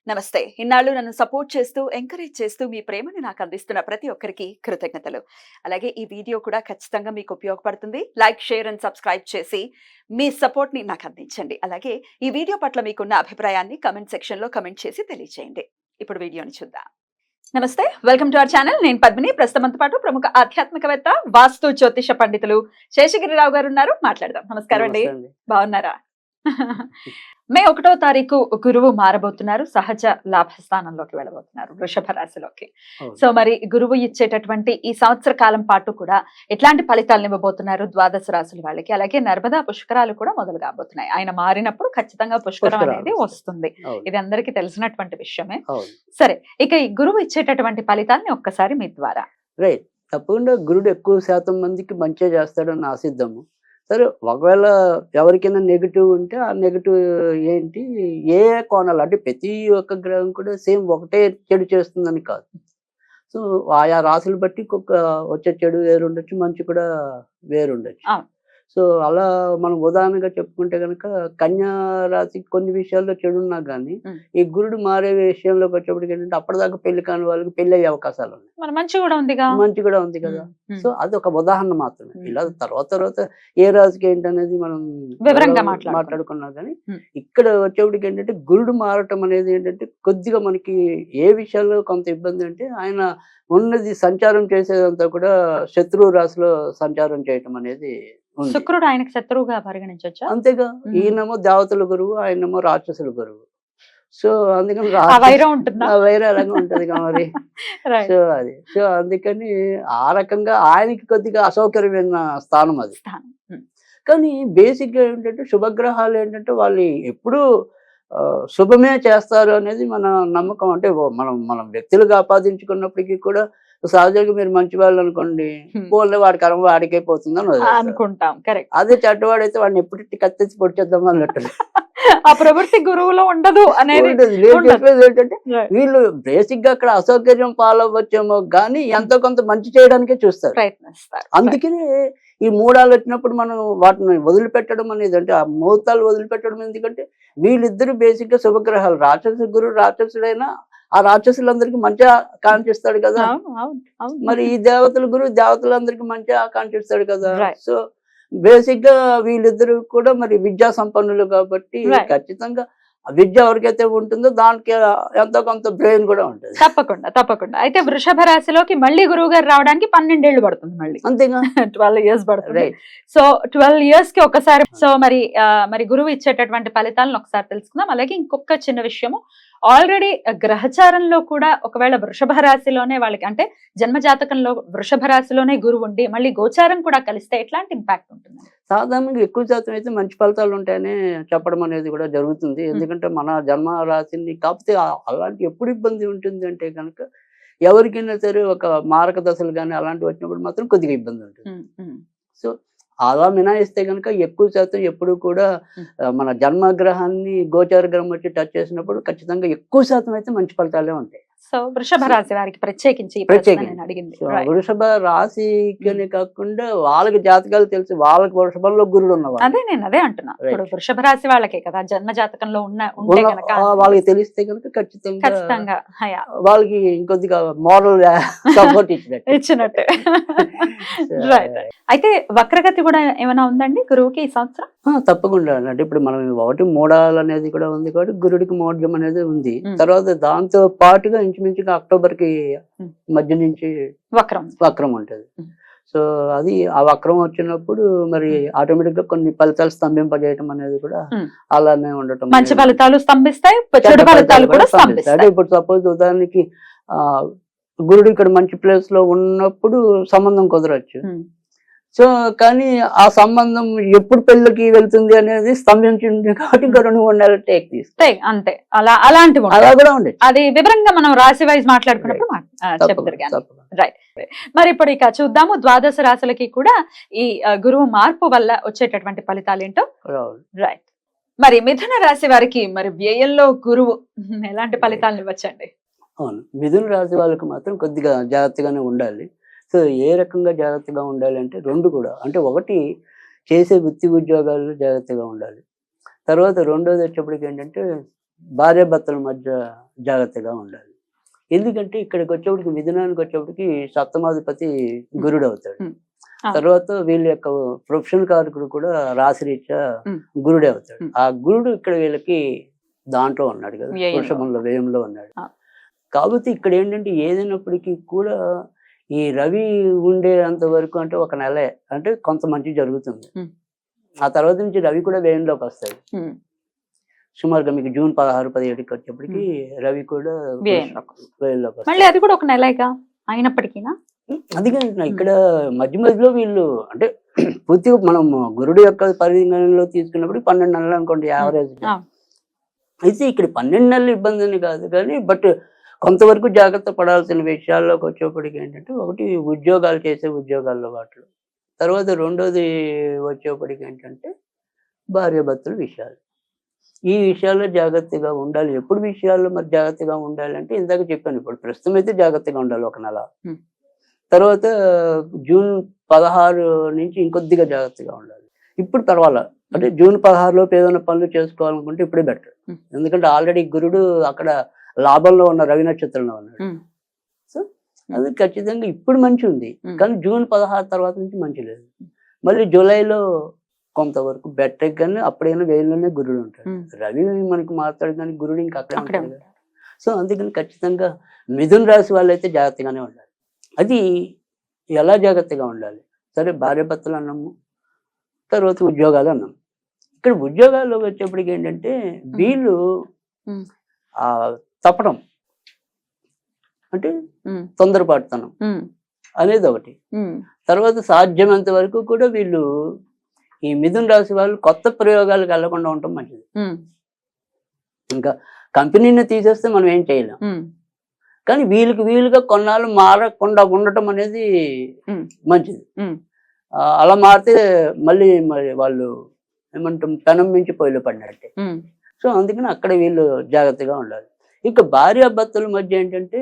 నమస్తే. ఇన్నాళ్ళు నన్ను సపోర్ట్ చేస్తూ, ఎంకరేజ్ చేస్తూ మీ ప్రేమని నాకు అందిస్తున్న ప్రతి ఒక్కరికి కృతజ్ఞతలు. అలాగే ఈ వీడియో కూడా ఖచ్చితంగా మీకు ఉపయోగపడుతుంది. లైక్, షేర్ అండ్ సబ్స్క్రైబ్ చేసి మీ సపోర్ట్‌ని నాకు అందించండి. అలాగే ఈ వీడియో పట్ల మీకున్న అభిప్రాయాన్ని కామెంట్ సెక్షన్‌లో కామెంట్ చేసి తెలియజేయండి. ఇప్పుడు వీడియోని చూద్దాం. నమస్తే. Welcome to our channel. నేను పద్మిని. ప్రస్తుతం మనతో పాటు ప్రముఖ ఆధ్యాత్మికవేత్త, వాస్తు జ్యోతిష పండితులు శేషగిరిరావు గారు ఉన్నారు. మాట్లాడదాం. నమస్కారం అండి. నమస్తే అండి. బాగున్నారా? మే 1వ తారీఖు గురువు మారబోతున్నారు. సహజ లాభస్థానంలోకి వెళ్ళబోతున్నారు, వృషభ రాశిలోకి. అవును. సో మరి గురువు ఇచ్చేటటువంటి ఈ సంవత్సర కాలం పాటు కూడా ఎట్లాంటి ఫలితాలను ఇవ్వబోతున్నారు ద్వాదశ రాశుల వాళ్ళకి? అలాగే నర్మదా పుష్కరాలు కూడా మొదలు కాబోతున్నాయి. ఆయన మారినప్పుడు ఖచ్చితంగా పుష్కరం పుష్కరాలు అనేది వస్తాయి. వస్తుంది. అవును. ఇది అందరికీ తెలిసినటువంటి విషయమే. అవును. సరే, ఇక ఈ గురువు ఇచ్చేటటువంటి ఫలితాన్ని ఒక్కసారి మీ ద్వారా. రైట్. తప్పకుండా గురుడు ఎక్కువ శాతం మందికి మంచే చేస్తాడని ఆశిద్దాము. సరే, ఒకవేళ ఎవరికైనా నెగటివ్ ఉంటే ఆ నెగటివ్ ఏంటి, ఏ కోణాలు అంటే ప్రతి ఒక్క గ్రహం కూడా సేమ్ ఒకటే చెడు చేస్తుందని కాదు. సో ఆయా రాశులు బట్టి వచ్చే చెడు వేరుండొచ్చు, మంచి కూడా వేరుండొచ్చు. అవును. సో అలా మనం ఉదాహరణగా చెప్పుకుంటే కనుక కన్యా రాశి కొన్ని విషయాల్లో చెడు ఉన్నా కానీ ఈ గురుడు మారే విషయంలోకి వచ్చేప్పటికి ఏంటంటే అప్పటిదాకా పెళ్లి కాని వాళ్ళకి పెళ్లి అయ్యే అవకాశాలు ఉన్నాయి. మన మంచి కూడా ఉందిగా. మంచి కూడా ఉంది కదా. సో అది ఒక ఉదాహరణ మాత్రమే. ఇలా తర్వాత ఏ రాశికి ఏంటనేది మనం వివరంగా మాట్లాడుకున్నా కానీ ఇక్కడ వచ్చేప్పటికి ఏంటంటే గురుడు మారటం అనేది ఏంటంటే కొద్దిగా మనకి ఏ విషయాల్లో కొంత ఇబ్బంది అంటే ఆయన ఉన్నది సంచారం చేసేదంతా కూడా శత్రువు రాశిలో సంచారం చేయటం అనేది ఉంది. శుక్రుడు ఆయనకు శత్రువుగా పరిగణించొచ్చా? అంతేగా. ఈయనేమో దేవతల గురువు, ఆయనేమో రాక్షసుల గురువు. సో అందుకని ఆ వైరం ఉంటుందా? వైరం అలాగే ఉంటది మరి. Right. సో అందుకని ఆ రకంగా ఆయనకి కొద్దిగా అసౌకర్యమైన స్థానం అది. కానీ బేసిక్ గా ఏంటంటే శుభగ్రహాలు ఏంటంటే వాళ్ళు ఎప్పుడూ శుభమే చేస్తారు అనేది మన నమ్మకం. అంటే మనం వ్యక్తులుగా ఆపాదించుకున్నప్పటికీ కూడా సహజంగా మీరు మంచి వాళ్ళు అనుకోండి, పోలే వాడి కర్మ వాడికే పోతుందని అనుకుంటాం. కరెక్ట్. అదే చెడ్డవాడైతే వాడిని ఎప్పుడు కత్తించి పొడిచేద్దాం అన్నట్టు. ఆ ప్రవృత్తి గురువులో ఉండదు అనేది చెప్పేది ఏంటంటే వీళ్ళు బేసిక్ గా అక్కడ అసౌకర్యం పాలవ్వచ్చేమో కానీ ఎంతో కొంత మంచి చేయడానికే చూస్తారు, ప్రయత్నిస్తారు. అందుకనే ఈ మూడాలు వచ్చినప్పుడు మనం వాటిని వదిలిపెట్టడం అనేది, అంటే ఆ ముహూర్తాలు వదిలిపెట్టడం, ఎందుకంటే వీళ్ళిద్దరు బేసిక్ గా శుభగ్రహాలు. రాక్షస గురువు రాక్షసుడైనా ఆ రాక్షసులందరికీ మంచిగా కాంక్షిస్తాడు కదా. మరి ఈ దేవతల గురువు దేవతలందరికీ మంచిగా ఆకాంక్షిస్తాడు కదా. సో బేసిక్ గా వీళ్ళిద్దరు కూడా మరి విద్యా సంపన్నులు కాబట్టి ఖచ్చితంగా విద్య ఎవరికైతే ఉంటుందో దానికి ఎంతో కొంత బ్రెయిన్ కూడా ఉంటుంది. తప్పకుండా. అయితే వృషభ రాశిలోకి మళ్ళీ గురువు గారు రావడానికి 12 ఏళ్ళు పడుతుంది. మళ్ళీ అంతేగా 12 years పడుతుంది. సో 12 years కి ఒకసారి. సో మరి గురువు ఇచ్చేటటువంటి ఫలితాలను ఒకసారి తెలుసుకుందాం. అలాగే ఇంకొక చిన్న విషయము, ఆల్రెడీ గ్రహచారంలో కూడా ఒకవేళ వృషభ రాశిలోనే వాళ్ళకి, అంటే జన్మ జాతకంలో వృషభ రాశిలోనే గురువు ఉండి మళ్ళీ గోచారం కూడా కలిస్తే ఎట్లాంటి ఇంపాక్ట్ ఉంటుంది? సాధారణంగా ఎక్కువ శాతం అయితే మంచి ఫలితాలు ఉంటాయని చెప్పడం అనేది కూడా జరుగుతుంది. ఎందుకంటే మన జన్మ రాశిని, కాకపోతే అలాంటి ఎప్పుడు ఇబ్బంది ఉంటుంది అంటే కనుక ఎవరికైనా సరే ఒక మారక దశలు కానీ అలాంటివి వచ్చినప్పుడు మాత్రం కొద్దిగా ఇబ్బంది ఉంటుంది. సో అలా మినాయిస్తే కనుక ఎక్కువ శాతం ఎప్పుడు కూడా మన జన్మగ్రహాన్ని గోచార గ్రహం వచ్చి టచ్ చేసినప్పుడు ఖచ్చితంగా ఎక్కువ శాతం అయితే మంచి ఫలితాలే ఉంటాయి. సో వృషభ రాశి వారికి ప్రత్యేకించి వృషభ రాశికి కాకుండా వాళ్ళకి జాతకాలు తెలిసి వాళ్ళకి వృషభంలో గురుడు ఉన్నవాళ్ళు. అదే అంటున్నా. వృషభ రాశి వాళ్ళకే కదా జన్మ జాతకంలో వాళ్ళకి తెలిస్తే కనుక ఖచ్చితంగా వాళ్ళకి ఇంకొద్దిగా మోరల్ సపోర్ట్ ఇచ్చినట్టు. అయితే వక్రగతి కూడా ఏమైనా ఉందండి గురువుకి ఈ సంవత్సరం? తప్పకుండా. అంటే ఇప్పుడు మనం ఒకటి మూడాలు అనేది కూడా ఉంది కాబట్టి గురుడికి మోడ్యం అనేది ఉంది. తర్వాత దాంతో పాటుగా ఇంచుమించుగా అక్టోబర్ కి మధ్య నుంచి వక్రం ఉంటుంది. సో అది ఆ వక్రం వచ్చినప్పుడు మరి ఆటోమేటిక్ గా కొన్ని ఫలితాలు స్తంభింపజేయటం అనేది కూడా అలానే ఉండటం. మంచి ఫలితాలు స్తంభిస్తాయి, చెడు ఫలితాలు కూడా స్తంభిస్తాయి. అంటే ఇప్పుడు సపోజ్ ఉదాహరణకి గురుడు ఇక్కడ మంచి ప్లేస్ లో ఉన్నప్పుడు సంబంధం కుదరచ్చు. సో కానీ ఆ సంబంధం ఎప్పుడు పెళ్ళికి వెళ్తుంది అనేది స్తంభించింది కాబట్టి ఇంకా 2-3 నెలలు టేక్ తీస్తాయి. అంతే. అలాంటివి అలా కూడా ఉండేది. అది వివరంగా మనం రాశి వైజ్ మాట్లాడుకున్నప్పుడు చెప్తారు. రైట్. మరి ఇప్పుడు ఇక చూద్దాము ద్వాదశ రాశులకి కూడా ఈ గురువు మార్పు వల్ల వచ్చేటటువంటి ఫలితాలు ఏంటో. రైట్. మరి మిథున రాశి వారికి మరి వ్యయంలో గురువు ఎలాంటి ఫలితాలను ఇవ్వచ్చండి? అవును, మిథున రాశి వాళ్ళకి మాత్రం కొద్దిగా జాగ్రత్తగానే ఉండాలి. సో ఏ రకంగా జాగ్రత్తగా ఉండాలి అంటే రెండు కూడా, అంటే ఒకటి చేసే వృత్తి ఉద్యోగాల్లో జాగ్రత్తగా ఉండాలి. తర్వాత రెండోది వచ్చేప్పటికి ఏంటంటే భార్యాభర్తల మధ్య జాగ్రత్తగా ఉండాలి. ఎందుకంటే ఇక్కడికి వచ్చేప్పటికి మిథునానికి వచ్చేప్పటికి సప్తమాధిపతి గురుడు అవుతాడు. తర్వాత వీళ్ళ యొక్క ప్రొఫెషనల్ కారకుడు కూడా రాశిరీత్యా గురుడే అవుతాడు. ఆ గురుడు ఇక్కడ వీళ్ళకి దాంట్లో ఉన్నాడు కదా, వృషభంలో వ్యయంలో ఉన్నాడు. కాబట్టి ఇక్కడ ఏంటంటే ఏదైనప్పటికీ కూడా ఈ రవి ఉండేంత వరకు అంటే ఒక నెలే అంటే కొంత మంచి జరుగుతుంది. ఆ తర్వాత నుంచి రవి కూడా వ్యయంలోకి వస్తాడు. సుమారుగా మీకు జూన్ 16-17కి వచ్చేప్పటికి రవి కూడా వ్యయంలోకి వస్తాడు. అది కూడా ఒక నెలగా అయినప్పటికీ అది కాదు ఇక్కడ మధ్య మధ్యలో వీళ్ళు అంటే పూర్తిగా మనం గురుడు యొక్క పరిగణనలో తీసుకున్నప్పుడు 12 నెలలు అనుకోండి యావరేజ్. అయితే ఇక్కడ 12 నెలలు ఇబ్బంది అని కాదు కానీ బట్ కొంతవరకు జాగ్రత్త పడాల్సిన విషయాల్లోకి వచ్చేప్పటికి ఏంటంటే ఒకటి ఉద్యోగాలు చేసే ఉద్యోగాల్లో వాటిలో, తర్వాత రెండోది వచ్చేప్పటికి ఏంటంటే భార్యాభర్తల విషయాలు. ఈ విషయాల్లో జాగ్రత్తగా ఉండాలి. ఎప్పుడు విషయాల్లో మరి జాగ్రత్తగా ఉండాలి అంటే ఇందాక చెప్పాను, ఇప్పుడు ప్రస్తుతం అయితే జాగ్రత్తగా ఉండాలి ఒక నెల. తర్వాత జూన్ 16 నుంచి ఇంకొద్దిగా జాగ్రత్తగా ఉండాలి. ఇప్పుడు పర్వాలా అంటే జూన్ 16 లోపు ఏదైనా పనులు చేసుకోవాలనుకుంటే ఇప్పుడే బెటర్. ఎందుకంటే ఆల్రెడీ గురుడు అక్కడ లాభంలో ఉన్న రవి నక్షత్రంలో ఉన్నాడు. సో అది ఖచ్చితంగా ఇప్పుడు మంచి ఉంది, కానీ జూన్ 16 తర్వాత నుంచి మంచి లేదు. మళ్ళీ జూలైలో కొంతవరకు బెటర్, కానీ అప్పుడైనా వేలులోనే గురుడు ఉంటాడు. రవి మనకి మారుతాడు కానీ గురుడు ఇంకా అక్కడే ఉంటాడు. సో అందుకని ఖచ్చితంగా మిథున రాశి వాళ్ళు అయితే జాగ్రత్తగానే ఉండాలి. అది ఎలా జాగ్రత్తగా ఉండాలి సరే, భార్యాభర్తలు అన్నాము, తర్వాత ఉద్యోగాలు అన్నాము. ఇక్కడ ఉద్యోగాల్లో వచ్చేప్పటికి ఏంటంటే వీళ్ళు తప్పడం అంటే తొందరపడతాను అనేది ఒకటి. తర్వాత సాధ్యమైనంత వరకు కూడా వీళ్ళు ఈ మిథున రాశి వాళ్ళు కొత్త ప్రయోగాలకు వెళ్లకుండా ఉండటం మంచిది. ఇంకా కంపెనీని తీసేస్తే మనం ఏం చేయలేం, కానీ వీలుగా కొన్నాళ్ళు మారకుండా ఉండటం అనేది మంచిది. అలా మారితే మళ్ళీ వాళ్ళు ఏమంటాం పెనం మించి పొయ్యిలో పడినట్టే. సో అందుకని అక్కడ వీళ్ళు జాగ్రత్తగా ఉండాలి. ఇక భార్యాభర్తల మధ్య ఏంటంటే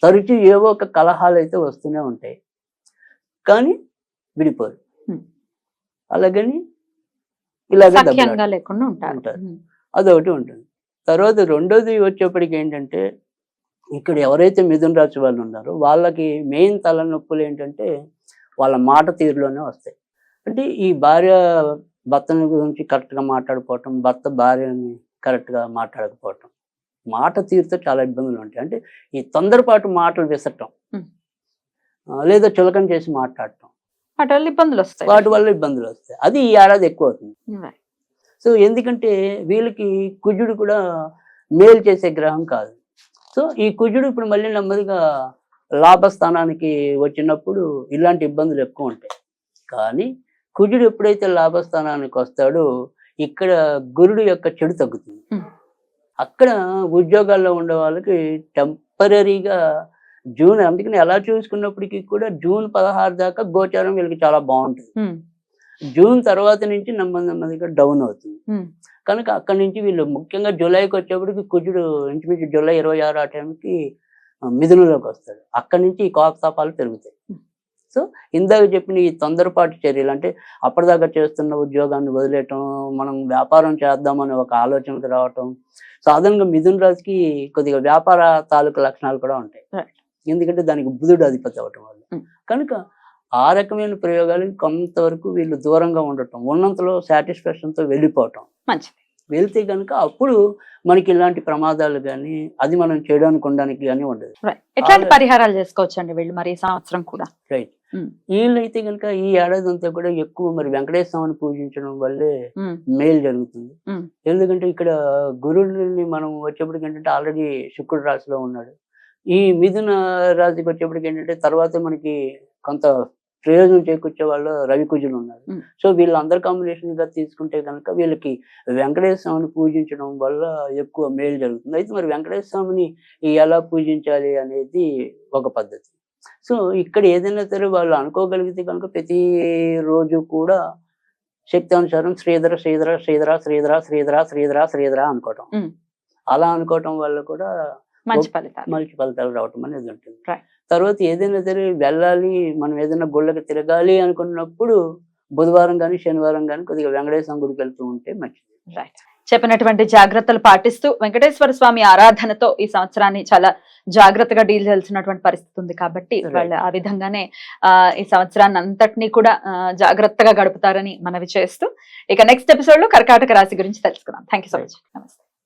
తరచూ ఏవో ఒక కలహాలు అయితే వస్తూనే ఉంటాయి, కానీ విడిపోరు. అలాగని ఇలాగే లేకుండా ఉంటారు. అదొకటి ఉంటుంది. తర్వాత రెండోది వచ్చేప్పటికి ఏంటంటే ఇక్కడ ఎవరైతే మిథున రాశి వాళ్ళు ఉన్నారో వాళ్ళకి మెయిన్ తలనొప్పులు ఏంటంటే వాళ్ళ మాట తీరులోనే వస్తాయి. అంటే ఈ భార్య భర్తని గురించి కరెక్ట్గా మాట్లాడుకోవటం, భర్త భార్యని కరెక్ట్గా మాట్లాడకపోవటం, మాట తీరుతో చాలా ఇబ్బందులు ఉంటాయి. అంటే ఈ తొందరపాటు మాటలు విసరటం, లేదా చులకన చేసి మాట్లాడటం, వాటి వల్ల ఇబ్బందులు వస్తాయి. అది ఈ ఏడాది ఎక్కువ అవుతుంది. సో ఎందుకంటే వీళ్ళకి కుజుడు కూడా మేలు చేసే గ్రహం కాదు. సో ఈ కుజుడు ఇప్పుడు మళ్ళీ నెమ్మదిగా లాభస్థానానికి వచ్చినప్పుడు ఇలాంటి ఇబ్బందులు ఎక్కువ ఉంటాయి. కానీ కుజుడు ఎప్పుడైతే లాభస్థానానికి వస్తాడో ఇక్కడ గురుడు యొక్క చెడు తగ్గుతుంది. అక్కడ ఉద్యోగాల్లో ఉండే వాళ్ళకి టెంపరీగా జూన్, అందుకని ఎలా చూసుకున్నప్పటికీ కూడా జూన్ 16 దాకా గోచారం వీళ్ళకి చాలా బాగుంటుంది. జూన్ తర్వాత నుంచి నెమ్మదిగా డౌన్ అవుతుంది. కనుక అక్కడి నుంచి వీళ్ళు ముఖ్యంగా జూలైకి వచ్చేప్పటికి కుజుడు ఇంచుమించు జూలై 26 ఆ టైంకి మిథునంలోకి వస్తాడు. అక్కడి నుంచి ఈ కోపతాపాలు పెరుగుతాయి. సో ఇందాక చెప్పిన ఈ తొందరపాటు చర్యలు అంటే అప్పటిదాకా చేస్తున్న ఉద్యోగాన్ని వదిలేయటం, మనం వ్యాపారం చేద్దామని ఒక ఆలోచనకు రావటం, సాధారణంగా మిథున రాశికి కొద్దిగా వ్యాపార తాలూకు లక్షణాలు కూడా ఉంటాయి. ఎందుకంటే దానికి బుధుడు అధిపతి అవ్వటం వల్ల. కనుక ఆ రకమైన ప్రయోగాలు కొంతవరకు వీళ్ళు దూరంగా ఉండటం, ఉన్నంతలో సాటిస్ఫాక్షన్తో వెళ్ళిపోవటం మంచిది. వెళ్తే కనుక అప్పుడు మనకి ఇలాంటి ప్రమాదాలు కానీ అది మనం చేయడానికి ఉండడానికి కానీ ఉండదు. ఎట్లాంటి పరిహారాలు చేసుకోవచ్చు అండి వీళ్ళు మరి ఈ సంవత్సరం కూడా? రైట్. వీళ్ళైతే కనుక ఈ ఏడాది అంతా కూడా ఎక్కువ మరి వెంకటేశ్వర స్వామిని పూజించడం వల్లే మేలు జరుగుతుంది. ఎందుకంటే ఇక్కడ గురువుని మనం వచ్చేప్పటికి ఏంటంటే ఆల్రెడీ శుక్రుడు రాశిలో ఉన్నాడు. ఈ మిథున రాశికి వచ్చేప్పటికి ఏంటంటే తర్వాత మనకి కొంత ప్రయోజనం చేకూర్చే వాళ్ళు రవి కుజులు ఉన్నారు. సో వీళ్ళందరి కాంబినేషన్ గా తీసుకుంటే కనుక వీళ్ళకి వెంకటేశ్వర స్వామిని పూజించడం వల్ల ఎక్కువ మేలు జరుగుతుంది. అయితే మరి వెంకటేశ్వర స్వామిని ఎలా పూజించాలి అనేది ఒక పద్ధతి. సో ఇక్కడ ఏదైనా సరే వాళ్ళు అనుకోగలిగితే కనుక ప్రతి రోజు కూడా శక్తి అనుసారం శ్రీధర శ్రీధర శ్రీధర శ్రీధర శ్రీధర శ్రీధర శ్రీధర అనుకోవటం, అలా అనుకోవటం వల్ల కూడా మంచి ఫలితాలు రావటం అనేది ఉంటుంది. తర్వాత ఏదైనా సరే వెళ్ళాలి, మనం ఏదైనా గుళ్ళకి తిరగాలి అనుకున్నప్పుడు బుధవారం కానీ శనివారం కానీ కొద్దిగా వెంకటేశ్వర గుడికి వెళ్తూ ఉంటే మంచిది. చెప్పినటువంటి జాగ్రత్తలు పాటిస్తూ వెంకటేశ్వర స్వామి ఆరాధనతో ఈ సంవత్సరాన్ని చాలా జాగ్రత్తగా డీల్ చేయాల్సినటువంటి పరిస్థితి ఉంది కాబట్టి Right. వాళ్ళు ఆ విధంగానే ఈ సంవత్సరాన్ని అంతటినీ కూడా జాగ్రత్తగా గడుపుతారని మనవి చేస్తూ ఇక నెక్స్ట్ ఎపిసోడ్ లో కర్కాటక రాశి గురించి తెలుసుకుందాం. Thank you so much. నమస్తే.